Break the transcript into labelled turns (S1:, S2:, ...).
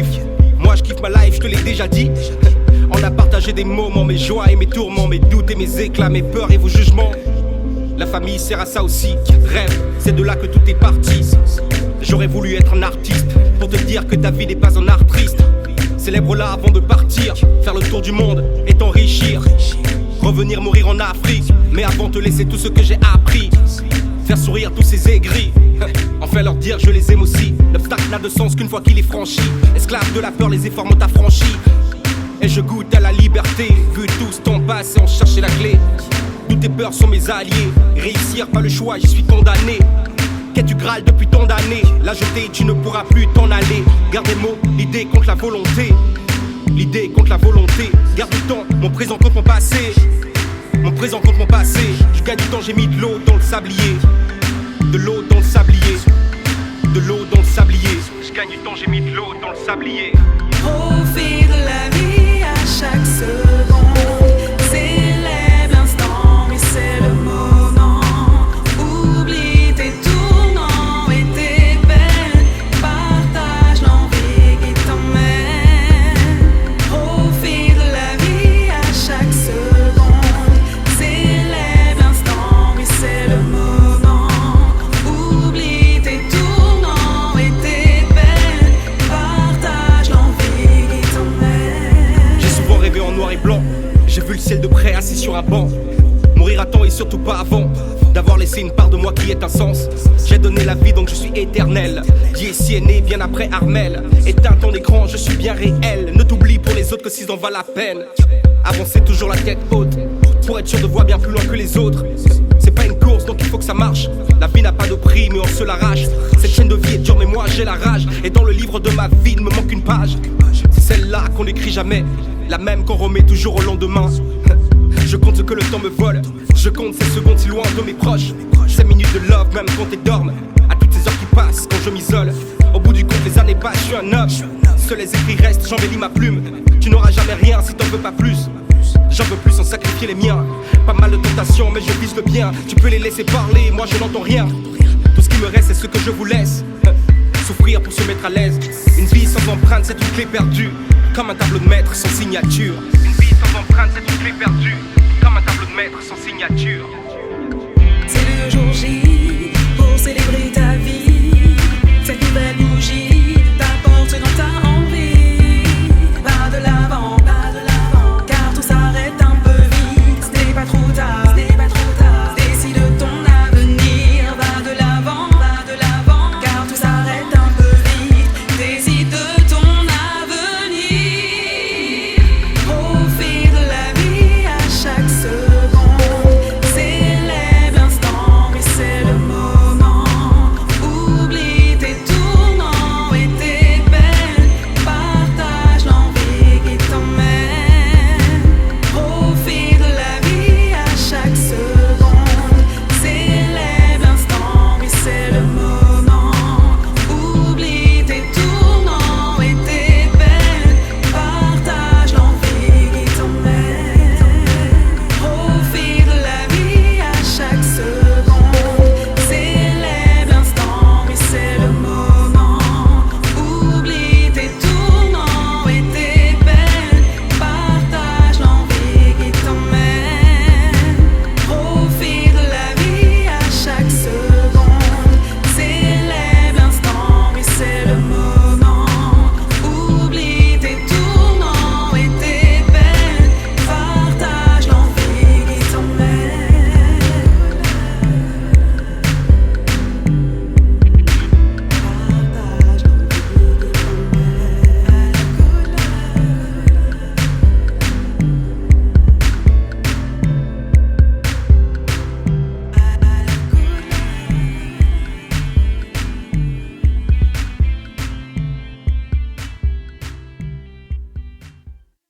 S1: kiffent. Moi je kiffe ma life, je te l'ai déjà dit. On a partagé des moments, mes joies et mes tourments, mes doutes et mes éclats, mes peurs et vos jugements. La famille sert à ça aussi. Rêve, c'est de là que tout est parti. J'aurais voulu être un artiste pour te dire que ta vie n'est pas un art triste. Célèbre-la avant de partir, faire le tour du monde et t'enrichir. Revenir mourir en Afrique, mais avant te laisser tout ce que j'ai appris. Faire sourire tous ces aigris, enfin leur dire je les aime aussi. L'obstacle n'a de sens qu'une fois qu'il est franchi. Esclave de la peur, les efforts m'ont affranchi. Et je goûte à la liberté, vu tout ce temps passe et on cherchait la clé. Toutes tes peurs sont mes alliés, réussir pas le choix, j'y suis condamné. Quête du Graal depuis tant d'années, la jeter tu ne pourras plus t'en aller. Garde les mots, l'idée contre la volonté. L'idée contre la volonté, garde du temps, mon présent contre mon passé. Mon présent contre mon passé, je gagne du temps, j'ai mis de l'eau dans le sablier. De l'eau dans le sablier. De l'eau dans le sablier. Je gagne du temps, j'ai mis de l'eau dans le sablier.
S2: Profite de la vie à chaque seconde. Célèbre l'instant, oui c'est le moment. Oublie tes tournants et tes peines. Partage l'envie qui t'emmène. Profite de la vie à chaque seconde. Célèbre l'instant, oui c'est le moment. Oublie tes tournants et tes peines. Partage l'envie qui t'emmène.
S1: J'ai souvent rêvé en noir et blanc. J'ai vu le ciel de près assis sur un banc. Mourir à temps et surtout pas avant d'avoir laissé une part de moi qui est un sens. J'ai donné la vie donc je suis éternel. Dieu est né bien après Armel. Éteins ton écran, je suis bien réel. Ne t'oublie pour les autres que s'ils en valent la peine. Avancer toujours la tête haute pour être sûr de voir bien plus loin que les autres. C'est pas une course donc il faut que ça marche. La vie n'a pas de prix mais on se l'arrache. Cette chaîne de vie est dure mais moi j'ai la rage. Et dans le livre de ma vie il me manque une page. C'est celle-là qu'on n'écrit jamais, la même qu'on remet toujours au lendemain. Je compte ce que le temps me vole. Je compte ces secondes si loin de mes proches. 5 minutes de love même quand t'es dorme. À toutes ces heures qui passent quand je m'isole. Au bout du compte les années passent, je suis un homme. Seuls les écrits restent, j'embellis ma plume. Tu n'auras jamais rien si t'en veux pas plus. J'en veux plus sans sacrifier les miens. Pas mal de tentations mais je vise le bien. Tu peux les laisser parler, moi je n'entends rien. Tout ce qui me reste c'est ce que je vous laisse. Souffrir pour se mettre à l'aise. Une vie sans empreinte c'est une clé perdue. Comme un tableau de maître sans signature. Une vie sans empreinte c'est une clé perdue. Comme un tableau de maître sans signature.
S2: C'est le jour J pour célébrer ta vie.